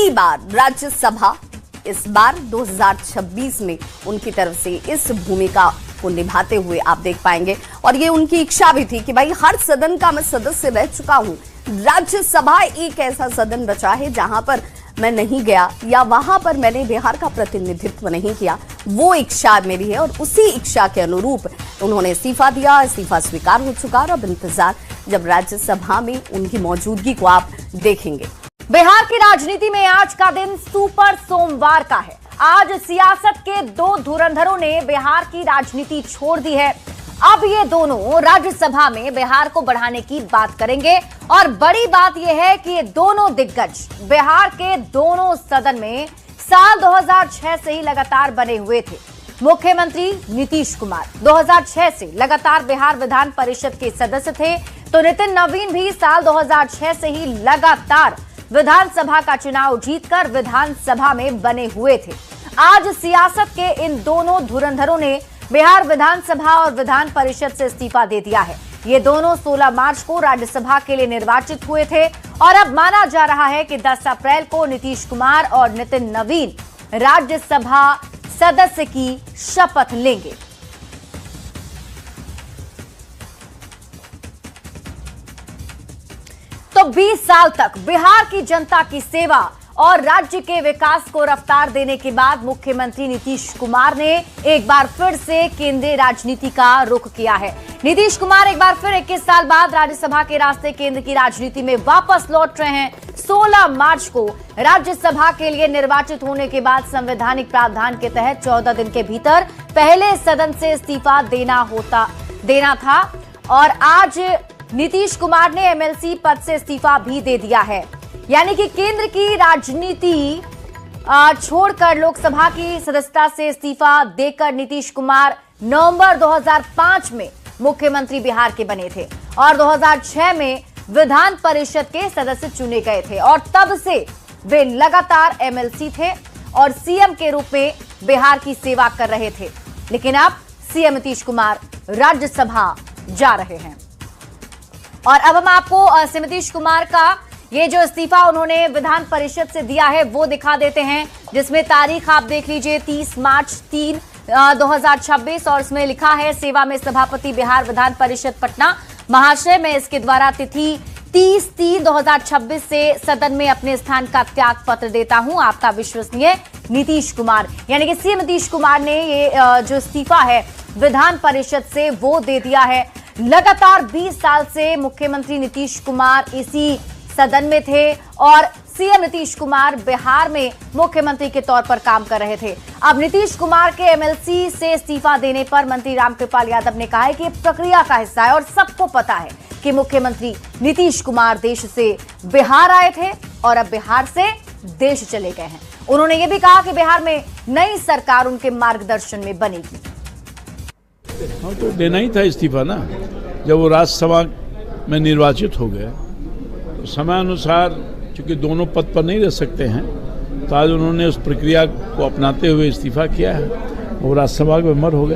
पहली बार राज्यसभा इस बार 2026 में उनकी तरफ से इस भूमिका को निभाते हुए आप देख पाएंगे। और ये उनकी इच्छा भी थी कि भाई हर सदन का मैं सदस्य रह चुका हूं, राज्यसभा एक ऐसा सदन बचा है जहां पर मैं नहीं गया या वहां पर मैंने बिहार का प्रतिनिधित्व नहीं किया। वो इच्छा मेरी है और उसी इच्छा के अनुरूप उन्होंने इस्तीफा दिया। इस्तीफा स्वीकार हो चुका और अब इंतजार जब राज्यसभा में उनकी मौजूदगी को आप देखेंगे। बिहार की राजनीति में आज का दिन सुपर सोमवार का है। आज सियासत के दो धुरंधरों ने बिहार की राजनीति छोड़ दी है। अब ये दोनों राज्यसभा में बिहार को बढ़ाने की बात करेंगे और बड़ी बात यह है कि ये दोनों दिग्गज बिहार के दोनों सदन में साल 2006 से ही लगातार बने हुए थे। मुख्यमंत्री नीतीश कुमार 2006 से लगातार बिहार विधान परिषद के सदस्य थे, तो नितिन नवीन भी साल 2006 से ही लगातार विधानसभा का चुनाव जीतकर विधानसभा में बने हुए थे। आज सियासत के इन दोनों धुरंधरों ने बिहार विधानसभा और विधान परिषद से इस्तीफा दे दिया है। ये दोनों 16 मार्च को राज्यसभा के लिए निर्वाचित हुए थे और अब माना जा रहा है कि 10 अप्रैल को नीतीश कुमार और नितिन नवीन राज्यसभा सदस्य की शपथ लेंगे। तो 20 साल तक बिहार की जनता की सेवा और राज्य के विकास को रफ्तार देने के बाद मुख्यमंत्री नीतीश कुमार ने एक बार फिर से केंद्रीय राजनीति का रुख किया है। नीतीश कुमार एक बार फिर 21 साल बाद राज्यसभा के रास्ते केंद्र की राजनीति में वापस लौट रहे हैं। 16 मार्च को राज्यसभा के लिए निर्वाचित होने के बाद संवैधानिक प्रावधान के तहत 14 दिन के भीतर पहले सदन से इस्तीफा देना था और आज नीतीश कुमार ने एमएलसी पद से इस्तीफा भी दे दिया है। यानी कि केंद्र की राजनीति छोड़कर लोकसभा की सदस्यता से इस्तीफा देकर नीतीश कुमार नवंबर 2005 में मुख्यमंत्री बिहार के बने थे और 2006 में विधान परिषद के सदस्य चुने गए थे और तब से वे लगातार एमएलसी थे और सीएम के रूप में बिहार की सेवा कर रहे थे। लेकिन अब सीएम नीतीश कुमार राज्यसभा जा रहे हैं और अब हम आपको नीतीश कुमार का ये जो इस्तीफा उन्होंने विधान परिषद से दिया है वो दिखा देते हैं, जिसमें तारीख आप देख लीजिए 30 मार्च 2026 और इसमें लिखा है सेवा में सभापति बिहार विधान परिषद पटना महाशय, मैं इसके द्वारा तिथि 30/3/2026 से सदन में अपने स्थान का त्याग पत्र देता हूं। आपका विश्वसनीय नीतीश कुमार। यानी कि सीएम नीतीश कुमार ने ये जो इस्तीफा है विधान परिषद से वो दे दिया है। लगातार 20 साल से मुख्यमंत्री नीतीश कुमार इसी सदन में थे और सीएम नीतीश कुमार बिहार में मुख्यमंत्री के तौर पर काम कर रहे थे। अब नीतीश कुमार के एमएलसी से इस्तीफा देने पर मंत्री रामकृपाल यादव ने कहा है कि ये प्रक्रिया का हिस्सा है और सबको पता है कि मुख्यमंत्री नीतीश कुमार देश से बिहार आए थे और अब बिहार से देश चले गए हैं। उन्होंने ये भी कहा कि बिहार में नई सरकार उनके मार्गदर्शन में बनेगी। हाँ, तो देना ही था इस्तीफा ना। जब वो राज्यसभा में निर्वाचित हो गए तो समय अनुसार चूंकि दोनों पद पर नहीं रह सकते हैं तो आज उन्होंने उस प्रक्रिया को अपनाते हुए इस्तीफा किया है। वो राज्यसभा के मेंबर हो गए।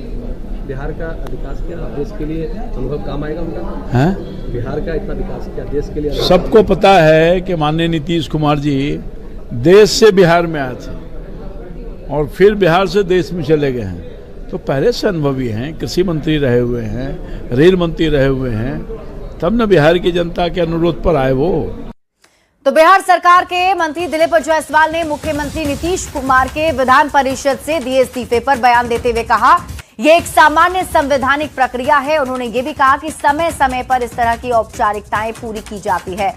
बिहार का विकास क्या देश के लिए अनुभव काम आएगा उनका? हैं? बिहार का इतना विकास क्या देश के लिए? सबको पता है कि माननीय नीतीश कुमार जी देश से बिहार में आए थे और फिर बिहार से देश में चले गए हैं, तो पहले से अनुभवी हैं। कृषि मंत्री रहे हुए हैं, रेल मंत्री रहे हुए हैं, तब न बिहार की जनता के अनुरोध पर आए वो। तो बिहार सरकार के मंत्री दिलीप जायसवाल ने मुख्यमंत्री नीतीश कुमार के विधान परिषद से दिए इस्तीफे पर बयान देते हुए कहा यह एक सामान्य संवैधानिक प्रक्रिया है। उन्होंने ये भी कहा कि समय समय पर इस तरह की औपचारिकताएं पूरी की जाती है।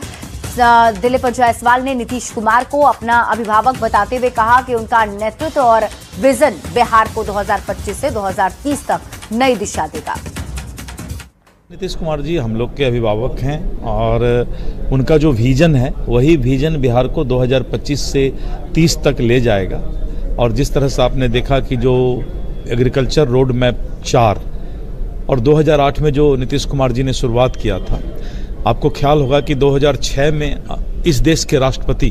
दिलीप जायसवाल ने नीतीश कुमार को अपना अभिभावक बताते हुए कहा कि उनका नेतृत्व और विजन बिहार को 2025 से 2030 तक नई दिशा देगा। नीतीश कुमार जी हम लोग के अभिभावक हैं और उनका जो विजन है वही विजन बिहार को 2025 से 30 तक ले जाएगा। और जिस तरह से आपने देखा कि जो एग्रीकल्चर रोड मैप 4 और 2008 में जो नीतीश कुमार जी ने शुरुआत किया था, आपको ख्याल होगा कि 2006 में इस देश के राष्ट्रपति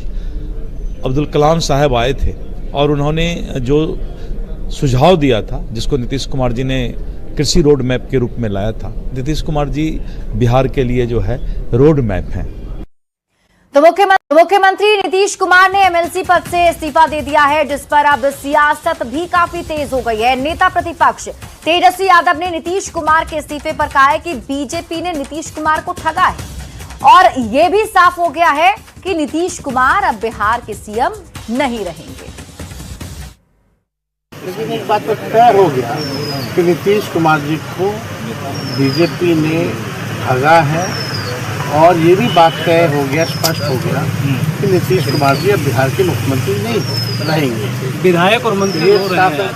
अब्दुल कलाम साहब आए थे और उन्होंने जो सुझाव दिया था जिसको नीतीश कुमार जी ने कृषि रोड मैप के रूप में लाया था। नीतीश कुमार जी बिहार के लिए जो है रोड मैप हैं। तो मुख्यमंत्री नीतीश कुमार ने एमएलसी पद से इस्तीफा दे दिया है, जिस पर अब सियासत भी काफी तेज हो गई है। नेता प्रतिपक्ष तेजस्वी यादव ने नीतीश कुमार के इस्तीफे पर कहा है कि बीजेपी ने नीतीश कुमार को ठगा है और यह भी साफ हो गया है कि नीतीश कुमार अब बिहार के सीएम नहीं रहेंगे। लेकिन एक बात तो तय हो गया कि नीतीश कुमार जी को बीजेपी ने ठगा है और ये भी बात तय हो गया, स्पष्ट हो गया कि नीतीश कुमार जी अब बिहार के मुख्यमंत्री नहीं रहेंगे। विधायक और मंत्री रो रहे हैं।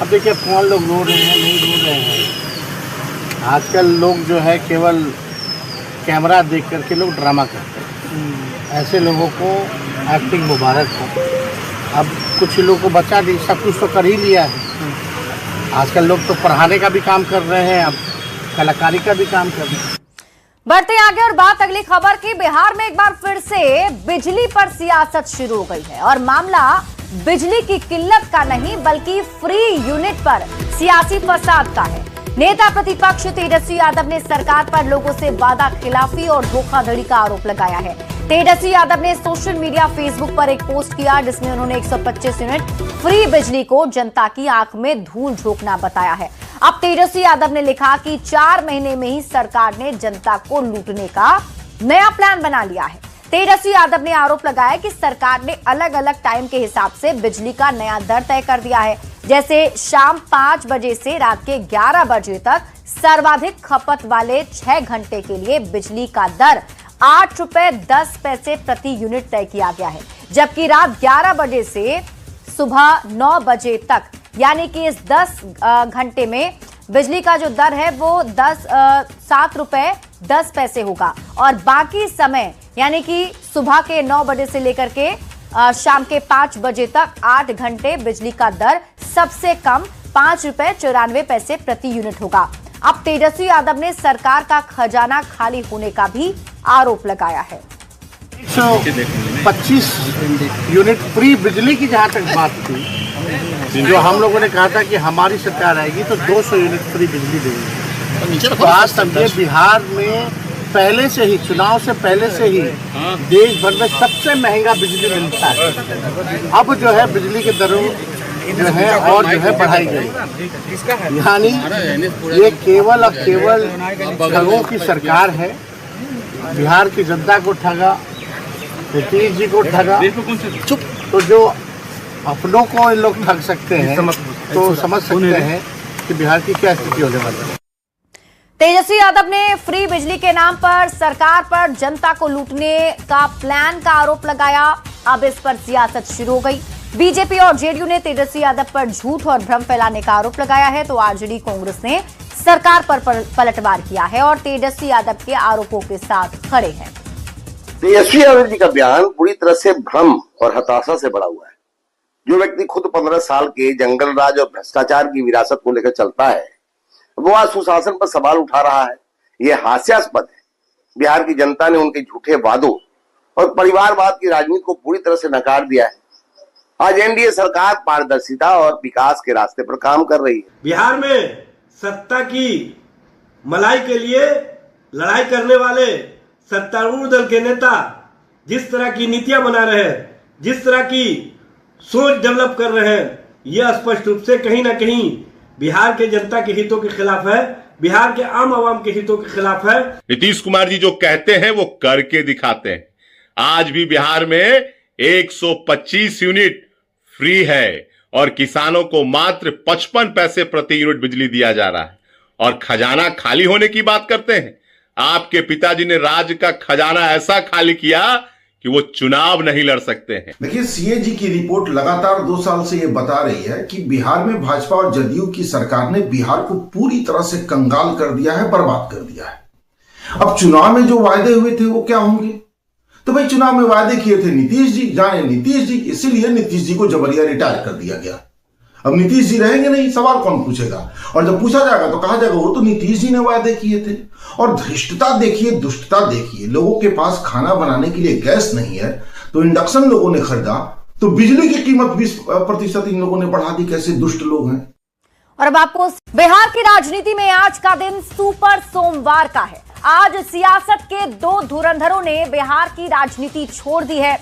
अब देखिए कौन लोग रो रहे हैं, नहीं रो रहे हैं। आजकल लोग जो है केवल कैमरा देख करके लोग ड्रामा करते हैं। ऐसे लोगों को एक्टिंग मुबारक हो। अब कुछ लोगों को बचा दी, सब कुछ तो कर ही लिया है। आजकल लोग तो पढ़ाने का भी काम कर रहे हैं, अब कलाकारी का भी काम कर रहे हैं। बढ़ते आगे और बात अगली खबर की। बिहार में एक बार फिर से बिजली पर सियासत शुरू हो गई है और मामला बिजली की किल्लत का नहीं बल्कि फ्री यूनिट पर सियासी फसाद का है। नेता प्रतिपक्ष तेजस्वी यादव ने सरकार पर लोगों से वादा खिलाफी और धोखाधड़ी का आरोप लगाया है। तेजस्वी यादव ने सोशल मीडिया फेसबुक पर एक पोस्ट किया जिसमें उन्होंने 125 यूनिट फ्री बिजली को जनता की आंख में धूल झोंकना बताया है। अब तेजस्वी यादव ने लिखा कि 4 महीने में ही सरकार ने जनता को लूटने का नया प्लान बना लिया है। तेजस्वी यादव ने आरोप लगाया कि सरकार ने अलग अलग टाइम के हिसाब से बिजली का नया दर तय कर दिया है। जैसे शाम 5 बजे से रात के 11 बजे तक सर्वाधिक खपत वाले 6 घंटे के लिए बिजली का दर 8 रुपए 10 पैसे प्रति यूनिट तय किया गया है, जबकि रात 11 बजे से सुबह 9 बजे तक यानी कि इस 10 घंटे में बिजली का जो दर है वो 7 रुपए 10 पैसे होगा और बाकी समय यानी कि सुबह के 9 बजे से लेकर के शाम के 5 बजे तक 8 घंटे बिजली का दर सबसे कम 5 रुपए 94 पैसे प्रति यूनिट होगा। अब तेजस्वी यादव ने सरकार का खजाना खाली होने का भी आरोप लगाया है। 125 यूनिट फ्री बिजली की जहाँ तक बात थी, जो हम लोगों ने कहा था कि हमारी सरकार आएगी तो 200 यूनिट फ्री बिजली देंगे। तो आज समझिए बिहार में पहले से ही, चुनाव से पहले से ही देश भर में सबसे महंगा बिजली मिलता है। अब जो है बिजली के दरों जो है और जो है बढ़ाई गई, यानी ये केवल और केवल ठगों की सरकार है। बिहार की जनता को ठगा, नीतीश जी को ठगा। तो जो अपनों को इन लोग ठग सकते हैं तो समझ सकते हैं कि बिहार की क्या स्थिति होने वाली है। तेजस्वी यादव ने फ्री बिजली के नाम पर सरकार पर जनता को लूटने का प्लान का आरोप लगाया। अब इस पर सियासत शुरू हो गई। बीजेपी और जेडीयू ने तेजस्वी यादव पर झूठ और भ्रम फैलाने का आरोप लगाया है, तो आरजेडी कांग्रेस ने सरकार पर पलटवार किया है और तेजस्वी यादव के आरोपों के साथ खड़े हैं। तेजस्वी यादव जी का बयान पूरी तरह से भ्रम और हताशा से भरा हुआ है। जो व्यक्ति खुद 15 साल के जंगल राज और भ्रष्टाचार की विरासत को लेकर चलता है, वो आज सुशासन पर सवाल उठा रहा है। ये हास्यास्पद है। बिहार की जनता ने उनके झूठे वादों और परिवारवाद की राजनीति को पूरी तरह से नकार दिया है। आज एनडीए सरकार पारदर्शिता और विकास के रास्ते पर काम कर रही है। बिहार में सत्ता की मलाई के लिए लड़ाई करने वाले सत्तारूढ़ दल के नेता जिस तरह की नीतियां बना रहे हैं, जिस तरह की सोच डेवलप कर रहे हैं, यह स्पष्ट रूप से कहीं ना कहीं बिहार के जनता के हितों के खिलाफ है, बिहार के आम आवाम के हितों के खिलाफ है। नीतीश कुमार जी जो कहते हैं वो करके दिखाते हैं। आज भी बिहार में 125 यूनिट फ्री है और किसानों को मात्र 55 पैसे प्रति यूनिट बिजली दिया जा रहा है। और खजाना खाली होने की बात करते हैं। आपके पिताजी ने राज्य का खजाना ऐसा खाली किया कि वो चुनाव नहीं लड़ सकते हैं। देखिए, सीएजी की रिपोर्ट लगातार 2 साल से ये बता रही है कि बिहार में भाजपा और जदयू की सरकार ने बिहार को पूरी तरह से कंगाल कर दिया है, बर्बाद कर दिया है। अब चुनाव में जो वायदे हुए थे वो क्या होंगे? तो भाई चुनाव में वायदे किए थे नीतीश जी, जाने नीतीश जी, इसीलिए नीतीश जी को जबरिया रिटायर कर दिया गया। अब नीतीश जी रहेंगे नहीं, सवाल कौन पूछेगा? और जब पूछा जाएगा तो कहा जाएगा वो तो नीतीश जी ने वायदे किए थे। और धृष्टता देखिए, दुष्टता देखिए। लोगों के पास खाना बनाने के लिए गैस नहीं है तो इंडक्शन लोगों ने खरीदा, तो बिजली की कीमत 20% इन लोगों ने बढ़ा दी। कैसे दुष्ट लोग हैं। और अब आपको बिहार की राजनीति में आज का दिन सुपर सोमवार का है। आज सियासत के दो धुरंधरों ने बिहार की राजनीति छोड़ दी है।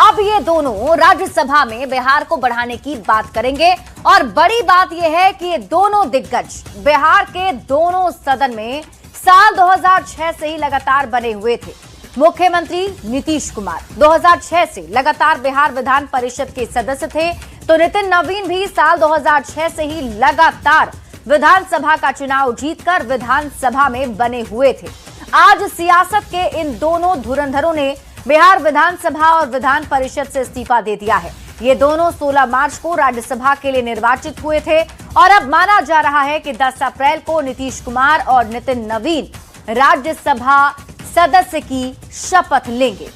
अब ये दोनों राज्यसभा में बिहार को बढ़ाने की बात करेंगे और बड़ी बात यह है कि ये दोनों दिग्गज बिहार के दोनों सदन में साल 2006 से ही लगातार बने हुए थे। मुख्यमंत्री नीतीश कुमार 2006 से लगातार बिहार विधान परिषद के सदस्य थे, तो नितिन नवीन भी साल 2006 से ही लगातार विधानसभा का चुनाव जीतकर विधानसभा में बने हुए थे। आज सियासत के इन दोनों धुरंधरों ने बिहार विधानसभा और विधान परिषद से इस्तीफा दे दिया है। ये दोनों 16 मार्च को राज्यसभा के लिए निर्वाचित हुए थे और अब माना जा रहा है कि 10 अप्रैल को नीतीश कुमार और नितिन नवीन राज्यसभा सदस्य की शपथ लेंगे।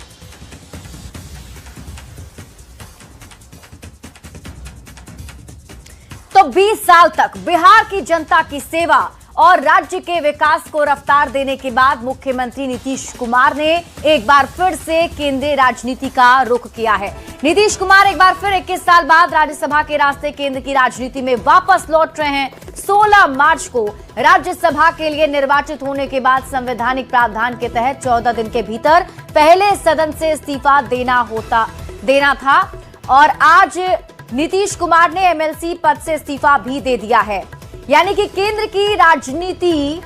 तो 20 साल तक बिहार की जनता की सेवा और राज्य के विकास को रफ्तार देने के बाद मुख्यमंत्री नीतीश कुमार ने एक बार फिर से केंद्रीय राजनीति का रुख किया है। नीतीश कुमार एक बार फिर 21 साल बाद राज्यसभा के रास्ते केंद्र की राजनीति में वापस लौट रहे हैं। 16 मार्च को राज्यसभा के लिए निर्वाचित होने के बाद संवैधानिक प्रावधान के तहत 14 दिन के भीतर पहले सदन से इस्तीफा देना था और आज नीतीश कुमार ने एमएलसी पद से इस्तीफा भी दे दिया है। यानी कि केंद्र की राजनीति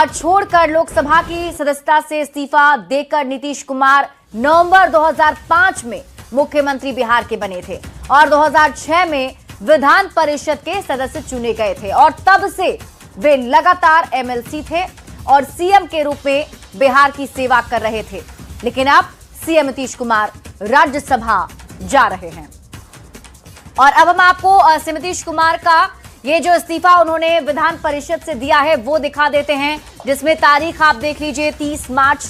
छोड़कर लोकसभा की सदस्यता से इस्तीफा देकर नीतीश कुमार नवंबर 2005 में मुख्यमंत्री बिहार के बने थे और 2006 में विधान परिषद के सदस्य चुने गए थे और तब से वे लगातार एमएलसी थे और सीएम के रूप में बिहार की सेवा कर रहे थे। लेकिन अब सीएम नीतीश कुमार राज्यसभा जा रहे हैं और अब हम आपको नीतीश कुमार का ये जो इस्तीफा उन्होंने विधान परिषद से दिया है वो दिखा देते हैं, जिसमें तारीख आप देख लीजिए 30 मार्च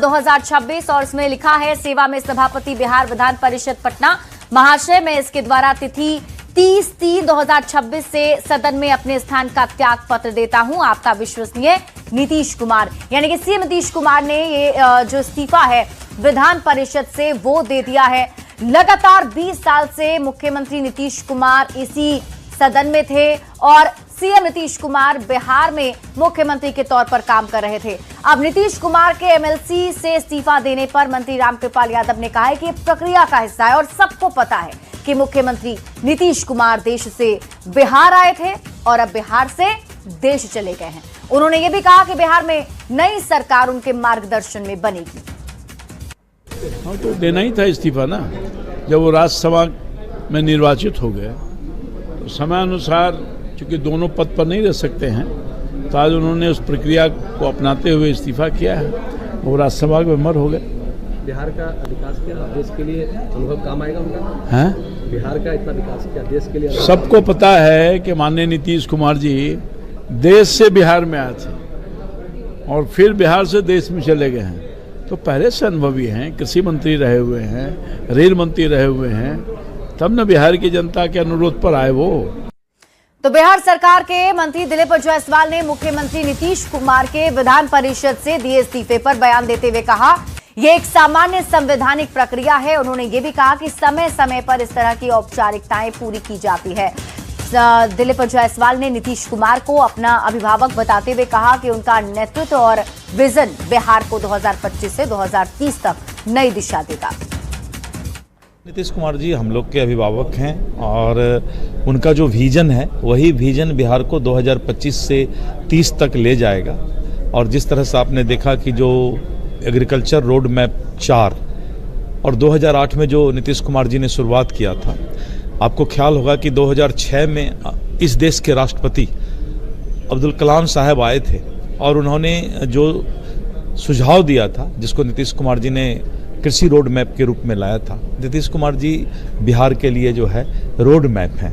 2026 और इसमें लिखा है सेवा में सभापति बिहार विधान परिषद पटना महाशय, मैं इसके द्वारा तिथि 30/3/2026 से सदन में अपने स्थान का त्याग पत्र देता हूं। आपका विश्वसनीय नीतीश कुमार। यानी कि सीएम नीतीश कुमार ने ये जो इस्तीफा है विधान परिषद से वो दे दिया है। लगातार 20 साल से मुख्यमंत्री नीतीश कुमार इसी सदन में थे और सीएम नीतीश कुमार बिहार में मुख्यमंत्री के तौर पर काम कर रहे थे। अब नीतीश कुमार के एमएलसी से इस्तीफा देने पर मंत्री रामकृपाल यादव ने कहा है कि ये प्रक्रिया का हिस्सा है और सबको पता है कि मुख्यमंत्री नीतीश कुमार देश से बिहार आए थे और अब बिहार से देश चले गए हैं। उन्होंने ये भी कहा कि बिहार में नई सरकार उनके मार्गदर्शन में बनेगी। हाँ, तो देना ही था इस्तीफा ना। जब वो राज्यसभा में निर्वाचित हो गए तो समय अनुसार चूंकि दोनों पद पर नहीं रह सकते हैं तो आज उन्होंने उस प्रक्रिया को अपनाते हुए इस्तीफा किया है। वो राज्यसभा के मेंबर हो गए। बिहार का विकास किया देश के लिए अनुभव काम आएगा उनका है। बिहार का इतना विकास किया देश के लिए सबको पता है कि माननीय नीतीश कुमार जी देश से बिहार में आए थे और फिर बिहार से देश में चले गए हैं, तो पहले से अनुभवी हैं। कृषि मंत्री रहे हुए हैं, रेल मंत्री रहे हुए हैं, तब न बिहार की जनता के अनुरोध पर आए वो। तो बिहार सरकार के मंत्री दिलीप जायसवाल ने मुख्यमंत्री नीतीश कुमार के विधान परिषद से दिए इस्तीफे पर बयान देते हुए कहा यह एक सामान्य संवैधानिक प्रक्रिया है। उन्होंने ये भी कहा कि समय समय पर इस तरह की औपचारिकताएं पूरी की जाती है। दिलीप जायसवाल ने नीतीश कुमार को अपना अभिभावक बताते हुए कहा कि उनका नेतृत्व और विजन बिहार को 2025 से 2030 तक नई दिशा देगा। नीतीश कुमार जी हम लोग के अभिभावक हैं और उनका जो विजन है वही विजन बिहार को 2025 से 30 तक ले जाएगा। और जिस तरह से आपने देखा कि जो एग्रीकल्चर रोड मैप 4 और 2008 में जो नीतीश कुमार जी ने शुरुआत किया था, आपको ख्याल होगा कि 2006 में इस देश के राष्ट्रपति अब्दुल कलाम साहब आए थे और उन्होंने जो सुझाव दिया था जिसको नीतीश कुमार जी ने कृषि रोड मैप के रूप में लाया था। नीतीश कुमार जी बिहार के लिए जो है रोड मैप हैं।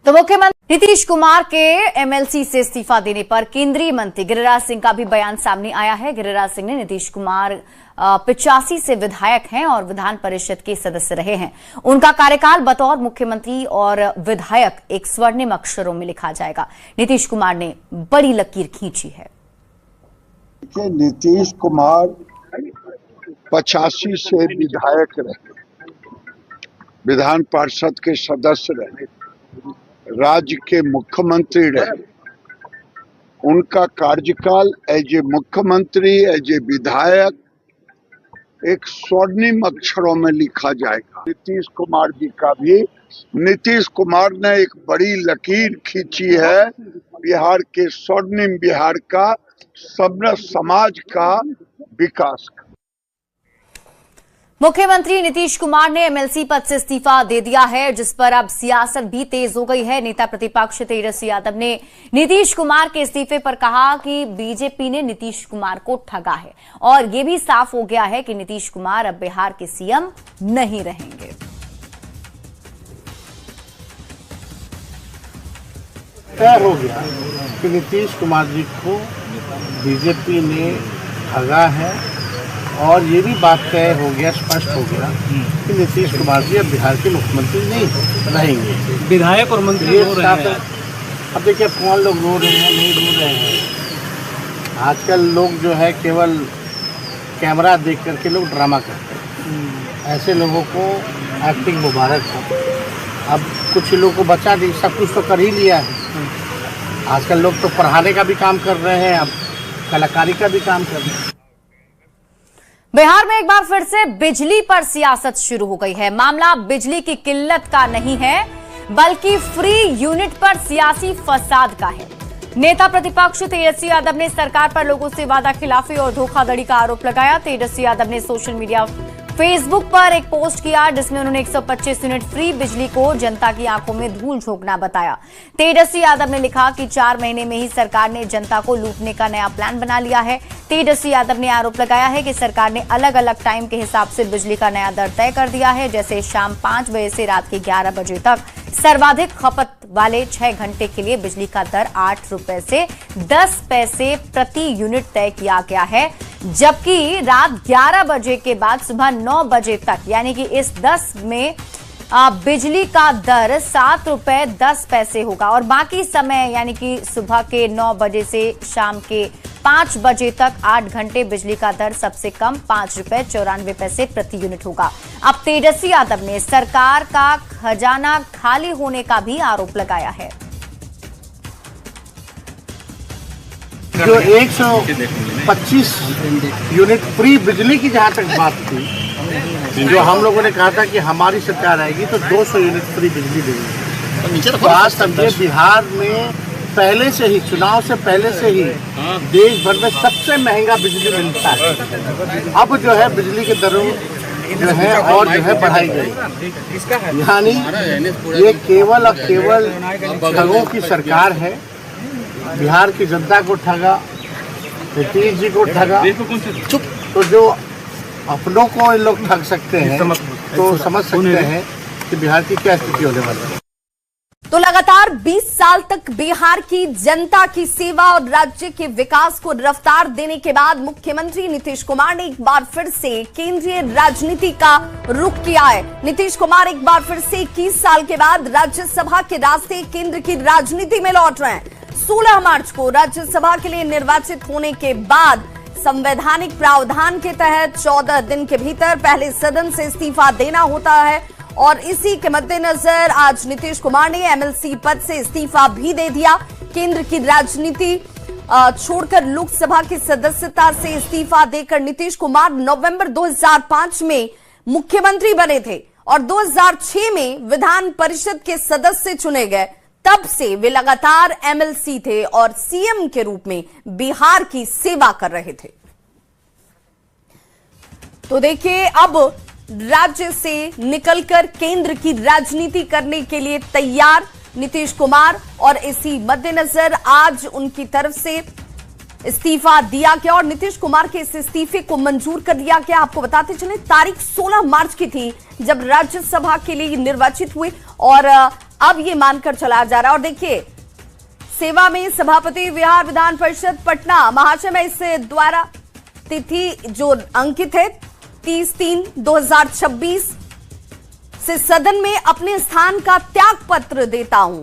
तो मुख्यमंत्री नीतीश कुमार के एमएलसी से इस्तीफा देने पर केंद्रीय मंत्री गिरिराज सिंह का भी बयान सामने आया है। गिरिराज सिंह ने नीतीश कुमार 85 से विधायक हैं और विधान परिषद के सदस्य रहे हैं। उनका कार्यकाल बतौर मुख्यमंत्री और विधायक एक स्वर्णिम अक्षरों में लिखा जाएगा। नीतीश कुमार ने बड़ी लकीर खींची है। नीतीश कुमार 85 से विधायक रहे, विधान परिषद के सदस्य रहे, राज्य के मुख्यमंत्री रहे। उनका कार्यकाल एज ए मुख्यमंत्री, एज ए विधायक एक स्वर्णिम अक्षरों में लिखा जाएगा। नीतीश कुमार जी का भी, नीतीश कुमार ने एक बड़ी लकीर खींची है बिहार के स्वर्णिम बिहार का, सभ्य समाज का विकास का। मुख्यमंत्री नीतीश कुमार ने एमएलसी पद से इस्तीफा दे दिया है, जिस पर अब सियासत भी तेज हो गई है। नेता प्रतिपक्ष तेजस्वी यादव ने नीतीश कुमार के इस्तीफे पर कहा कि बीजेपी ने नीतीश कुमार को ठगा है और ये भी साफ हो गया है कि नीतीश कुमार अब बिहार के सीएम नहीं रहेंगे। तय हो गया कि नीतीश कुमार जी को बीजेपी ने ठगा है और ये भी बात तय हो गया, स्पष्ट हो गया कि नीतीश कुमार जी अब बिहार के मुख्यमंत्री नहीं रहेंगे। विधायक और मंत्री रो रहे हैं। अब देखिए कौन लोग रो रहे हैं, नहीं रो रहे हैं। आजकल लोग जो है केवल कैमरा देख करके लोग ड्रामा करते हैं। ऐसे लोगों को एक्टिंग मुबारक हो। अब कुछ लोगों को बचा दी, सब कुछ तो कर ही लिया है। आजकल लोग तो पढ़ाने का भी काम कर रहे हैं, अब कलाकारी का भी काम कर रहे हैं। बिहार में एक बार फिर से बिजली पर सियासत शुरू हो गई है। मामला बिजली की किल्लत का नहीं है, बल्कि फ्री यूनिट पर सियासी फसाद का है। नेता प्रतिपक्ष तेजस्वी यादव ने सरकार पर लोगों से वादा खिलाफी और धोखाधड़ी का आरोप लगाया। तेजस्वी यादव ने सोशल मीडिया फेसबुक पर एक पोस्ट किया, जिसमें उन्होंने 125 यूनिट फ्री बिजली को जनता की आंखों में धूल झोंकना बताया। तेजस्वी यादव ने लिखा कि 4 महीने में ही सरकार ने जनता को लूटने का नया प्लान बना लिया है। तेजस्वी यादव ने आरोप लगाया है कि सरकार ने अलग अलग टाइम के हिसाब से बिजली का नया दर तय कर दिया है, जैसे शाम 5 बजे से रात के 11 बजे तक सर्वाधिक खपत वाले 6 घंटे के लिए बिजली का दर 8 रुपए से 10 पैसे प्रति यूनिट तय किया गया है, जबकि रात 11 बजे के बाद सुबह 9 बजे तक यानी कि इस 10 में बिजली का दर 7 रुपए 10 पैसे होगा और बाकी समय यानी कि सुबह के 9 बजे से शाम के 5 बजे तक 8 घंटे बिजली का दर सबसे कम 5 रुपए 94 पैसे प्रति यूनिट होगा। अब तेजस्वी यादव ने सरकार का खजाना खाली होने का भी आरोप लगाया है। जो 125 यूनिट फ्री बिजली की जहाँ तक बात थी, जो हम लोगों ने कहा था कि हमारी सरकार आएगी तो 200 यूनिट फ्री बिजली देंगे। तो आज समझिए बिहार में पहले से ही, चुनाव से पहले से ही देश भर में सबसे महंगा बिजली मिलता है। अब जो है बिजली की दरों जो है और जो है बढ़ाई गई, यानी ये केवल और केवल ठगों की सरकार है। बिहार की जनता को ठगा, नीतीश जी को ठगा। तो जो अपनों को इन लोग ठग सकते हैं तो समझ सकते हैं कि बिहार की क्या स्थिति होने वाली है। तो लगातार 20 साल तक बिहार की जनता की सेवा और राज्य के विकास को रफ्तार देने के बाद मुख्यमंत्री नीतीश कुमार ने एक बार फिर से केंद्रीय राजनीति का रुख किया है। नीतीश कुमार एक बार फिर से 21 साल के बाद राज्यसभा के रास्ते केंद्र की राजनीति में लौट रहे हैं। 16 मार्च को राज्यसभा के लिए निर्वाचित होने के बाद संवैधानिक प्रावधान के तहत 14 दिन के भीतर पहले सदन से इस्तीफा देना होता है और इसी के मद्देनजर आज नीतीश कुमार ने एमएलसी पद से इस्तीफा भी दे दिया। केंद्र की राजनीति छोड़कर लोकसभा की सदस्यता से इस्तीफा देकर नीतीश कुमार नवंबर 2005 में मुख्यमंत्री बने थे और 2006 में विधान परिषद के सदस्य चुने गए। तब से वे लगातार एमएलसी थे और सीएम के रूप में बिहार की सेवा कर रहे थे। तो देखिए, अब राज्य से निकलकर केंद्र की राजनीति करने के लिए तैयार नीतीश कुमार और इसी मद्देनजर आज उनकी तरफ से इस्तीफा दिया गया और नीतीश कुमार के इस इस्तीफे को मंजूर कर दिया गया। आपको बताते चले तारीख 16 मार्च की थी जब राज्यसभा के लिए निर्वाचित हुए और अब ये मानकर चला जा रहा है। और देखिए, सेवा में सभापति बिहार विधान परिषद पटना महाशय में इस द्वारा तिथि जो अंकित है 30/3/2026 से सदन में अपने स्थान का त्याग पत्र देता हूं।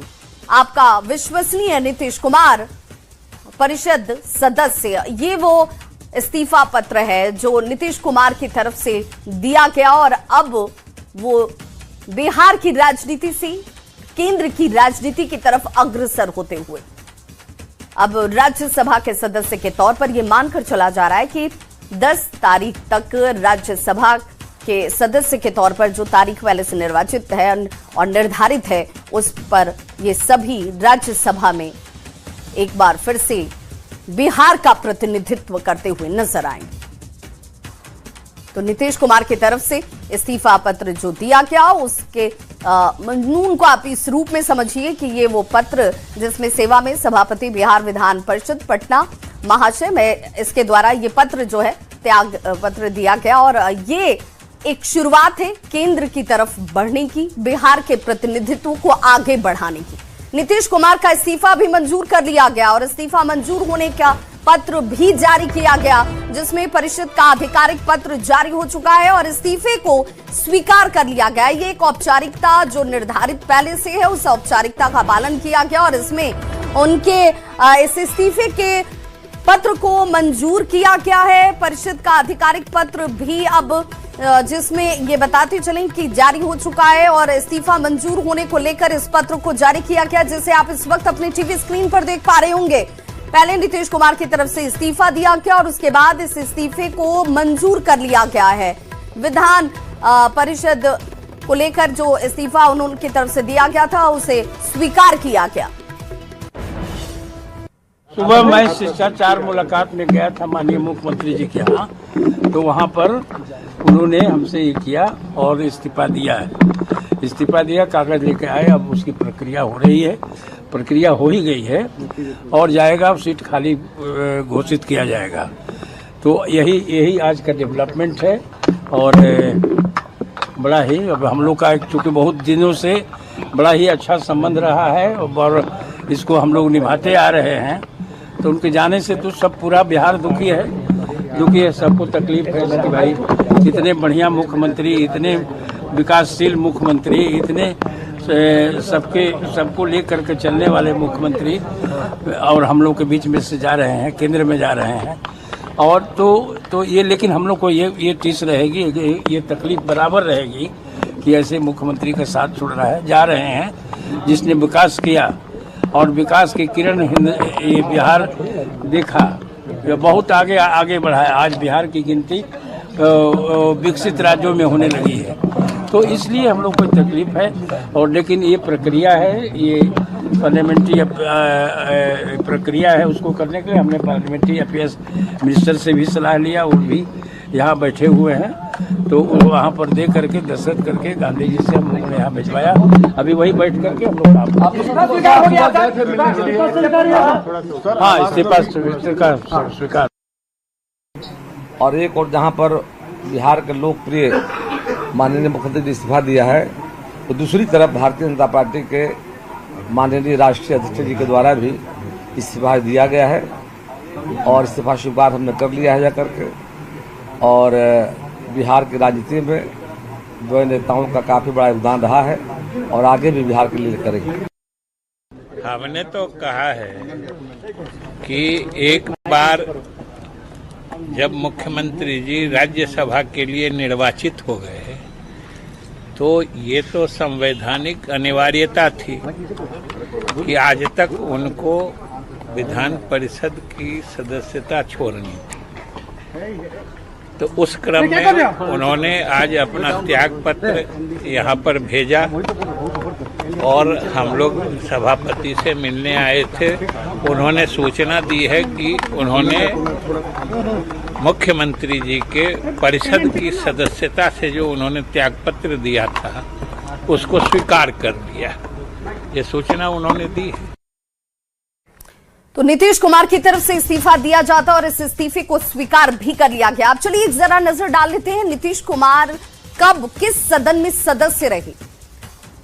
आपका विश्वसनीय नीतीश कुमार परिषद सदस्य, ये वो इस्तीफा पत्र है जो नीतीश कुमार की तरफ से दिया गया और अब वो बिहार की राजनीति से केंद्र की राजनीति की तरफ अग्रसर होते हुए अब राज्यसभा के सदस्य के तौर पर यह मानकर चला जा रहा है कि 10 तारीख तक राज्यसभा के सदस्य के तौर पर जो तारीख पहले से निर्वाचित है और निर्धारित है, उस पर ये सभी राज्यसभा में एक बार फिर से बिहार का प्रतिनिधित्व करते हुए नजर आएंगे। तो नीतीश कुमार की तरफ से इस्तीफा पत्र जो दिया गया, उसके मजमून को आप इस रूप में समझिए कि ये वो पत्र जिसमें सेवा में सभापति बिहार विधान परिषद पटना महाशय में इसके द्वारा ये पत्र जो है त्याग पत्र दिया गया और ये एक शुरुआत है केंद्र की तरफ बढ़ने की, बिहार के प्रतिनिधित्व को आगे बढ़ाने की। नीतीश कुमार का इस्तीफा भी मंजूर कर लिया गया और इस्तीफा मंजूर होने का पत्र भी जारी किया गया, जिसमें परिषद का आधिकारिक पत्र जारी हो चुका है और इस्तीफे को स्वीकार कर लिया गया। ये एक औपचारिकता जो निर्धारित पहले से है, उस औपचारिकता का पालन किया गया और इसमें उनके इस इस्तीफे के पत्र को मंजूर किया गया है। परिषद का आधिकारिक पत्र भी अब जिसमें ये बताते चलें कि जारी हो चुका है और इस्तीफा मंजूर होने को लेकर इस पत्र को जारी किया गया, जिसे आप इस वक्त अपनी टीवी स्क्रीन पर देख पा रहे होंगे। पहले नीतीश कुमार की तरफ से इस्तीफा दिया गया और उसके बाद इस इस्तीफे को मंजूर कर लिया गया है। विधान परिषद को लेकर जो इस्तीफा उनकी तरफ से दिया गया था, उसे स्वीकार किया गया। सुबह मैं शिष्टाचार मुलाकात में गया था माननीय मुख्यमंत्री जी के यहाँ, तो वहाँ पर उन्होंने हमसे ये किया और इस्तीफा दिया है। इस्तीफा दिया, कागज लेके आए, अब उसकी प्रक्रिया हो रही है, प्रक्रिया हो ही गई है और जाएगा, सीट खाली घोषित किया जाएगा। तो यही आज का डेवलपमेंट है और बड़ा ही अब हम लोग का चूँकि बहुत दिनों से बड़ा ही अच्छा संबंध रहा है और इसको हम लोग निभाते आ रहे हैं। तो उनके जाने से तो सब पूरा बिहार दुखी है, सबको तकलीफ है कि भाई इतने बढ़िया मुख्यमंत्री, इतने विकासशील मुख्यमंत्री, इतने सबको लेकर के चलने वाले मुख्यमंत्री और हम लोग के बीच में से जा रहे हैं, केंद्र में जा रहे हैं। और तो ये लेकिन हम लोग को ये टीस रहेगी, ये तकलीफ बराबर रहेगी कि ऐसे मुख्यमंत्री का साथ छोड़ रहा है, जा रहे हैं जिसने विकास किया और विकास की किरण ये बिहार देखा, बहुत आगे बढ़ा है। आज बिहार की गिनती विकसित राज्यों में होने लगी है, तो इसलिए हम लोग को तकलीफ है। और लेकिन ये प्रक्रिया है, ये पार्लियामेंट्री प्रक्रिया है, उसको करने के लिए हमने पार्लियामेंट्री अफेयर्स मिनिस्टर से भी सलाह लिया, वो भी यहाँ बैठे हुए हैं। तो वहाँ पर दे करके दस्तखत करके गांधी जी से हम लोगों ने यहाँ भिजवाया, अभी वही बैठ करके हम लोग हाँ इस्तीफा स्वीकार। और एक और जहाँ पर बिहार के लोकप्रिय माननीय मुख्यमंत्री ने इस्तीफा दिया है, तो दूसरी तरफ भारतीय जनता पार्टी के माननीय राष्ट्रीय अध्यक्ष जी के द्वारा भी इस्तीफा दिया गया है और इस्तीफा स्वीकार हमने कर लिया है जाकर के। और बिहार की राजनीति में दो नेताओं का काफ़ी बड़ा योगदान रहा है और आगे भी बिहार के लिए करेंगे। हमने तो कहा है कि एक बार जब मुख्यमंत्री जी राज्यसभा के लिए निर्वाचित हो गए तो ये तो संवैधानिक अनिवार्यता थी कि आज तक उनको विधान परिषद की सदस्यता छोड़नी थी। तो उस क्रम में उन्होंने आज अपना त्याग पत्र यहाँ पर भेजा और हम लोग सभापति से मिलने आए थे। उन्होंने सूचना दी है कि उन्होंने मुख्यमंत्री जी के परिषद की सदस्यता से जो उन्होंने त्याग पत्र दिया था उसको स्वीकार कर लिया, ये सूचना उन्होंने दी है। तो नीतीश कुमार की तरफ से इस्तीफा दिया जाता और इस इस्तीफे को स्वीकार भी कर लिया गया। अब चलिए जरा नजर डाल लेते हैं नीतीश कुमार कब किस सदन में सदस्य रहे।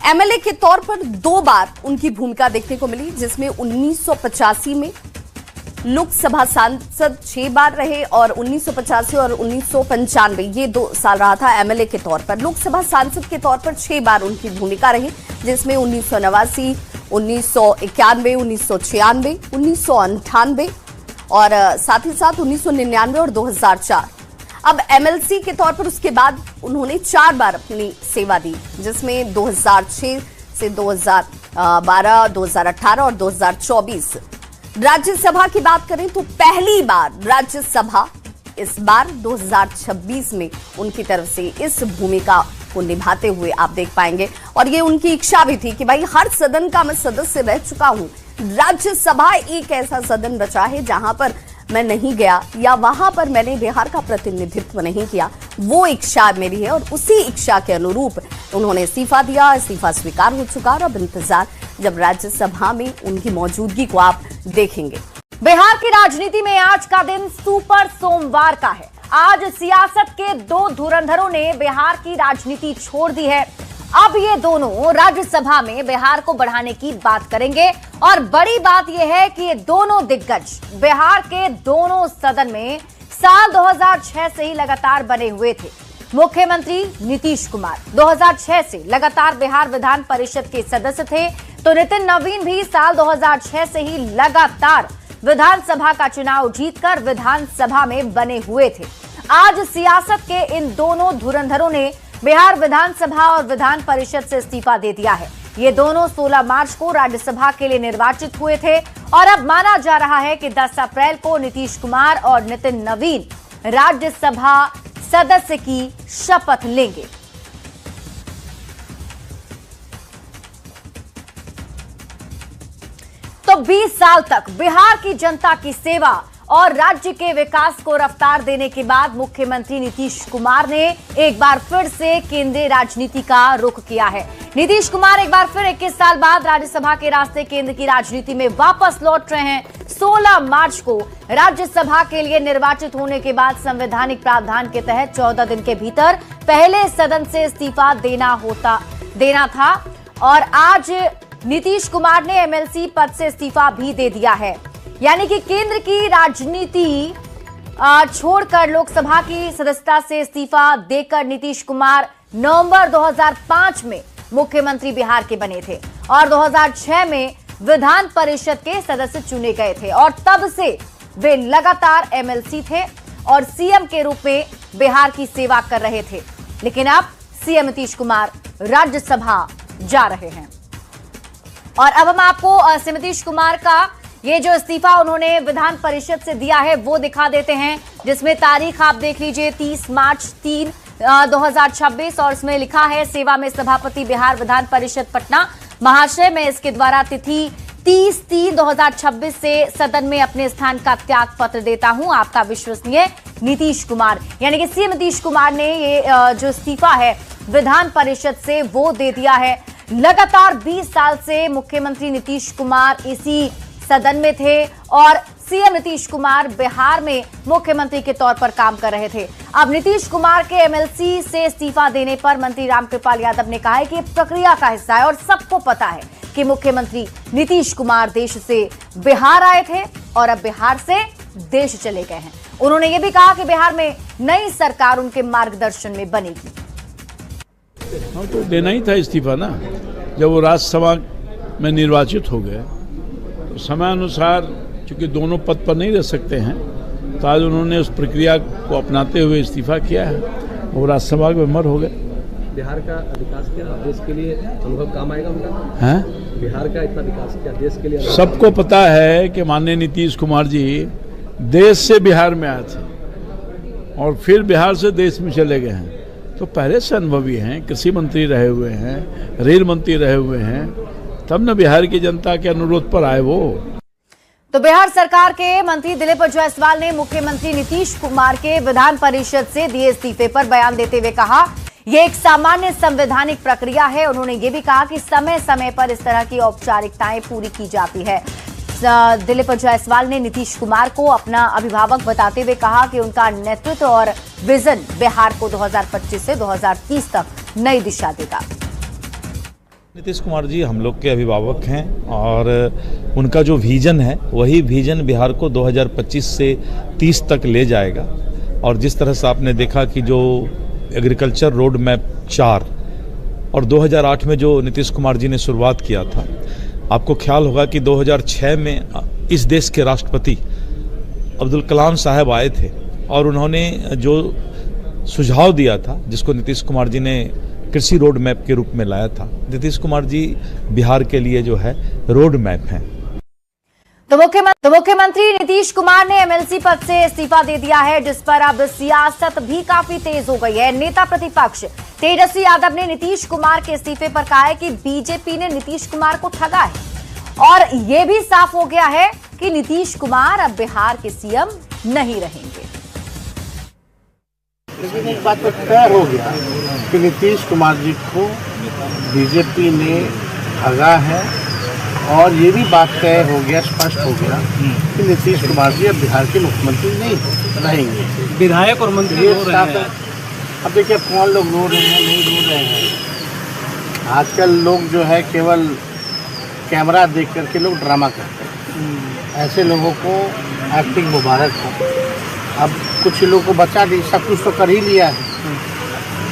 एमएलए के तौर पर 2 बार उनकी भूमिका देखने को मिली, जिसमें 1985 में लोकसभा सांसद 6 बार रहे और 1985 और 1995 ये 2 साल रहा था एमएलए के तौर पर। लोकसभा सांसद के तौर पर 6 बार उनकी भूमिका रही, जिसमें 1989, 1991, 1996, 1998 और साथ ही साथ 1999 और 2004। अब एमएलसी के तौर पर उसके बाद उन्होंने 4 बार अपनी सेवा दी, जिसमें 2006 से 2012, 2018 और 2024। राज्यसभा की बात करें तो पहली बार राज्यसभा इस बार 2026 में उनकी तरफ से इस भूमिका को निभाते हुए आप देख पाएंगे। और ये उनकी इच्छा भी थी कि भाई हर सदन का मैं सदस्य रह चुका हूं, राज्यसभा एक ऐसा सदन बचा है जहां पर मैं नहीं गया या वहां पर मैंने बिहार का प्रतिनिधित्व नहीं किया। वो इच्छा मेरी है और उसी इच्छा के अनुरूप उन्होंने इस्तीफा दिया। इस्तीफा स्वीकार हो चुका और अब इंतजार जब राज्यसभा में उनकी मौजूदगी को आप देखेंगे। बिहार की राजनीति में आज का दिन सुपर सोमवार का है। आज सियासत के दो धुरंधरों ने बिहार की राजनीति छोड़ दी है। अब ये दोनों राज्यसभा में बिहार को बढ़ाने की बात करेंगे और बड़ी बात यह है कि ये दोनों दिग्गज बिहार के दोनों सदन में साल 2006 से ही लगातार बने हुए थे। मुख्यमंत्री नीतीश कुमार 2006 से लगातार बिहार विधान परिषद के सदस्य थे, तो नितिन नवीन भी साल 2006 से ही लगातार विधानसभा का चुनाव जीतकर विधानसभा में बने हुए थे। आज सियासत के इन दोनों धुरंधरों ने बिहार विधानसभा और विधान परिषद से इस्तीफा दे दिया है। ये दोनों 16 मार्च को राज्यसभा के लिए निर्वाचित हुए थे और अब माना जा रहा है कि 10 अप्रैल को नीतीश कुमार और नितिन नवीन राज्यसभा सदस्य की शपथ लेंगे। तो 20 साल तक बिहार की जनता की सेवा और राज्य के विकास को रफ्तार देने के बाद मुख्यमंत्री नीतीश कुमार ने एक बार फिर से केंद्रीय राजनीति का रुख किया है। नीतीश कुमार एक बार फिर 21 साल बाद राज्यसभा के रास्ते केंद्र की राजनीति में वापस लौट रहे हैं। 16 मार्च को राज्यसभा के लिए निर्वाचित होने के बाद संवैधानिक प्रावधान के तहत 14 दिन के भीतर पहले सदन से इस्तीफा देना था और आज नीतीश कुमार ने एमएलसी पद से इस्तीफा भी दे दिया है। यानी कि केंद्र की राजनीति छोड़कर लोकसभा की सदस्यता से इस्तीफा देकर नीतीश कुमार नवंबर 2005 में मुख्यमंत्री बिहार के बने थे और 2006 में विधान परिषद के सदस्य चुने गए थे और तब से वे लगातार एमएलसी थे और सीएम के रूप में बिहार की सेवा कर रहे थे। लेकिन अब सीएम नीतीश कुमार राज्यसभा जा रहे हैं और अब हम आपको नीतीश कुमार का ये जो इस्तीफा उन्होंने विधान परिषद से दिया है वो दिखा देते हैं, जिसमें तारीख आप देख लीजिए 30 मार्च 2026 और इसमें लिखा है सेवा में सभापति बिहार विधान परिषद पटना महाशय, मैं इसके द्वारा तिथि 30/3/2026 से सदन में अपने स्थान का त्याग पत्र देता हूं। आपका विश्वसनीय नीतीश कुमार। यानी कि सीएम नीतीश कुमार ने ये जो इस्तीफा है विधान परिषद से वो दे दिया है। लगातार 20 साल से मुख्यमंत्री नीतीश कुमार इसी सदन में थे और सीएम नीतीश कुमार बिहार में मुख्यमंत्री के तौर पर काम कर रहे थे। अब नीतीश कुमार के एमएलसी से इस्तीफा देने पर मंत्री रामकृपाल यादव ने कहा है कि प्रक्रिया का हिस्सा है और सबको पता है कि मुख्यमंत्री नीतीश कुमार देश से बिहार आए थे और अब बिहार से देश चले गए हैं। उन्होंने ये भी कहा कि बिहार में नई सरकार उनके मार्गदर्शन में बनेगी। हाँ, तो देना ही था इस्तीफा ना। जब वो राज्यसभा में निर्वाचित हो गए तो समय अनुसार चूंकि दोनों पद पर नहीं रह सकते हैं तो आज उन्होंने उस प्रक्रिया को अपनाते हुए इस्तीफा किया है। वो राज्यसभा के मेंबर हो गए। बिहार का विकास किया देश के लिए अनुभव काम आएगा उनका है। बिहार का इतना विकास किया देश के लिए सबको पता है कि माननीय नीतीश कुमार जी देश से बिहार में आए थे और फिर बिहार से देश में चले गए हैं, तो पहले से अनुभवी हैं, कृषि मंत्री रहे हुए हैं, रेल मंत्री रहे हुए हैं, तब न बिहार की जनता के अनुरोध पर आए वो। तो बिहार सरकार के मंत्री दिलीप जायसवाल ने मुख्यमंत्री नीतीश कुमार के विधान परिषद से दिए इस्तीफे पर बयान देते हुए कहा यह एक सामान्य संवैधानिक प्रक्रिया है। उन्होंने ये भी कहा कि समय समय पर इस तरह की औपचारिकताएं पूरी की जाती है। दिलीप जायसवाल ने नीतीश कुमार को अपना अभिभावक बताते हुए कहा कि उनका नेतृत्व और विजन बिहार को 2025 से 2030 तक नई दिशा देगा। नीतीश कुमार जी हम लोग के अभिभावक हैं और उनका जो विजन है वही विजन बिहार को 2025 से 30 तक ले जाएगा। और जिस तरह से आपने देखा कि जो एग्रीकल्चर रोड मैप 4 और 2008 में जो नीतीश कुमार जी ने शुरुआत किया था, आपको ख्याल होगा कि 2006 में इस देश के राष्ट्रपति अब्दुल कलाम साहब आए थे और उन्होंने जो सुझाव दिया था जिसको नीतीश कुमार जी ने कृषि रोड मैप के रूप में लाया था। नीतीश कुमार जी बिहार के लिए जो है रोड मैप हैं। तो मुख्यमंत्री नीतीश कुमार ने एमएलसी पद से इस्तीफा दे दिया है, जिस पर अब सियासत भी काफी तेज हो गई है। नेता प्रतिपक्ष तेजस्वी यादव ने नीतीश कुमार के इस्तीफे पर कहा है कि बीजेपी ने नीतीश कुमार को ठगा है और ये भी साफ हो गया है कि नीतीश कुमार अब बिहार के सीएम नहीं रहेंगे। लेकिन एक बात तो तय हो गया कि नीतीश कुमार जी को बीजेपी ने ठगा है और ये भी बात तय हो गया, स्पष्ट हो गया कि नीतीश कुमार जी अब बिहार के मुख्यमंत्री नहीं रहेंगे। विधायक और मंत्री रो रहे हैं। अब देखिए कौन लोग रो रहे हैं, नहीं रो रहे हैं। आजकल लोग जो है केवल कैमरा देख करके लोग ड्रामा करते हैं। ऐसे लोगों को एक्टिंग मुबारक हो। अब कुछ लोगों को बचा दी, सब कुछ तो कर ही लिया है।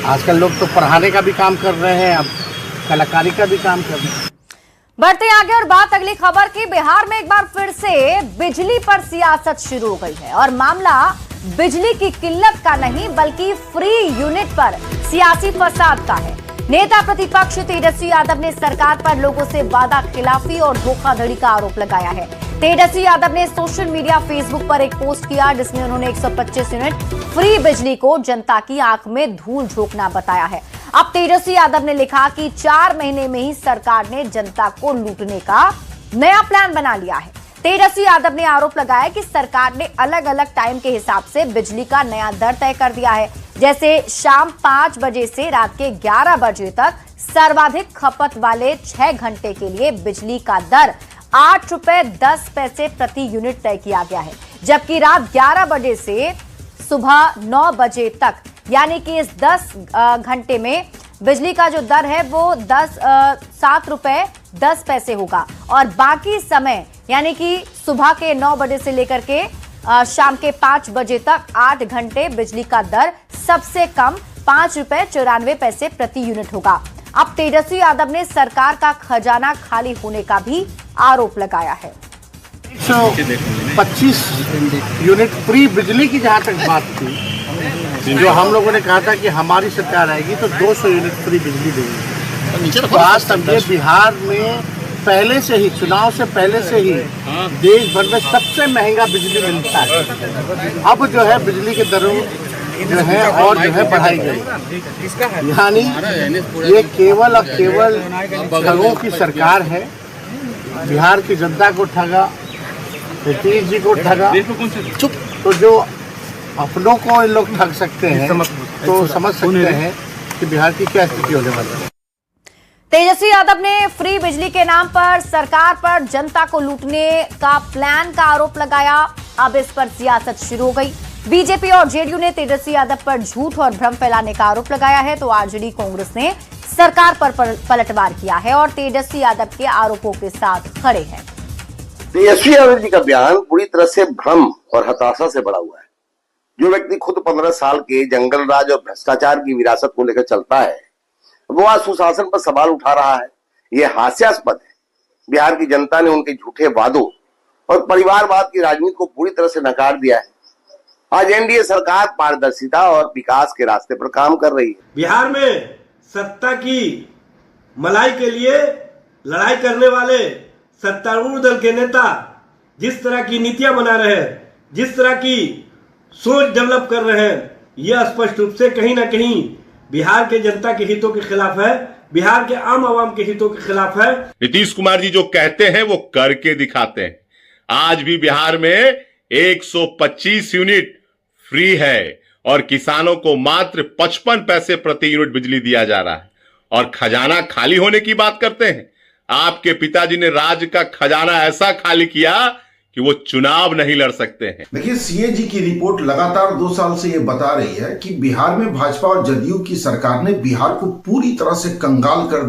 आजकल लोग तो पढ़ाने का भी काम कर रहे हैं, अब कलाकारी का भी काम कर रहे हैं। बढ़ते आगे और बात अगली खबर की। बिहार में एक बार फिर से बिजली पर सियासत शुरू हो गई है और मामला बिजली की किल्लत का नहीं बल्कि फ्री यूनिट पर सियासी फसाद का है। नेता प्रतिपक्ष तेजस्वी यादव ने सरकार पर लोगों से वादा खिलाफी और धोखाधड़ी का आरोप लगाया है। तेजस्वी यादव ने सोशल मीडिया फेसबुक पर एक पोस्ट किया जिसमें उन्होंने 125 यूनिट फ्री बिजली को जनता की आंख में धूल झोंकना बताया है। अब तेजस्वी यादव ने लिखा कि 4 महीने में ही सरकार ने जनता को लूटने का नया प्लान बना लिया है। तेजस्वी यादव ने आरोप लगाया कि सरकार ने अलग अलग टाइम के हिसाब से बिजली का नया दर तय कर दिया है, जैसे शाम 5 बजे से रात के 11 बजे तक सर्वाधिक खपत वाले 6 घंटे के लिए बिजली का दर 8 रुपए 10 पैसे प्रति यूनिट तय किया गया है, जबकि रात 11 बजे से सुबह 9 बजे तक यानी कि इस 10 घंटे में बिजली का जो दर है वो 7 रुपए 10 पैसे होगा और बाकी समय यानी कि सुबह के 9 बजे से लेकर के शाम के 5 बजे तक 8 घंटे बिजली का दर सबसे कम 5 रुपए 94 पैसे प्रति यूनिट होगा। अब तेजस्वी यादव ने सरकार का खजाना खाली होने का भी आरोप लगाया है। 125 यूनिट फ्री बिजली की जहां तक बात थी, जो हम लोगों ने कहा था कि हमारी सरकार आएगी तो 200 यूनिट फ्री बिजली देंगे। तो आज समझे बिहार में पहले से ही, चुनाव से पहले से ही देश भर में सबसे महंगा बिजली मिलता है। अब जो है बिजली के दरों जो है और जो है बढ़ाई गई, यानी ये केवल और केवल ठगों की सरकार है। बिहार की जनता को ठगा, नीतीश जी को ठगा, तो जो अपनों को इन लोग ठग सकते हैं तो समझ सकते हैं कि बिहार की क्या स्थिति होने वाली है। तेजस्वी यादव ने फ्री बिजली के नाम पर सरकार पर जनता को लूटने का प्लान का आरोप लगाया। अब इस पर सियासत शुरू हो गई। बीजेपी और जेडीयू ने तेजस्वी यादव पर झूठ और भ्रम फैलाने का आरोप लगाया है, तो आरजेडी कांग्रेस ने सरकार पर पलटवार किया है और तेजस्वी यादव के आरोपों के साथ खड़े हैं। तेजस्वी यादव जी का बयान पूरी तरह से भ्रम और हताशा से भरा हुआ है। जो व्यक्ति खुद 15 साल के जंगल राज और भ्रष्टाचार की विरासत को लेकर चलता है, वो आज सुशासन पर सवाल उठा रहा है। यह हास्यास्पद है। बिहार की जनता ने उनके झूठे वादों और परिवारवाद की राजनीति को पूरी तरह से नकार दिया है। आज एनडीए सरकार पारदर्शिता और विकास के रास्ते पर काम कर रही है। बिहार में सत्ता की मलाई के लिए लड़ाई करने वाले सत्तारूढ़ दल के नेता जिस तरह की नीतियां बना रहे हैं, जिस तरह की सोच डेवलप कर रहे हैं, यह स्पष्ट रूप से कहीं ना कहीं बिहार के जनता के हितों के खिलाफ है, बिहार के आम आवाम के हितों के खिलाफ है। नीतीश कुमार जी जो कहते हैं वो करके दिखाते हैं। आज भी बिहार में 125 यूनिट फ्री है और किसानों को मात्र 55 पैसे प्रति यूनिट बिजली दिया जा रहा है। और खजाना खाली होने की बात करते हैं। आपके पिताजी ने राज्य का खजाना ऐसा खाली किया कि वो चुनाव नहीं लड़ सकते हैं। देखिए, सीएजी की रिपोर्ट लगातार 2 साल से ये बता रही है कि बिहार में भाजपा और जदयू की सरकार ने बिहार को पूरी तरह से कंगाल कर दिया।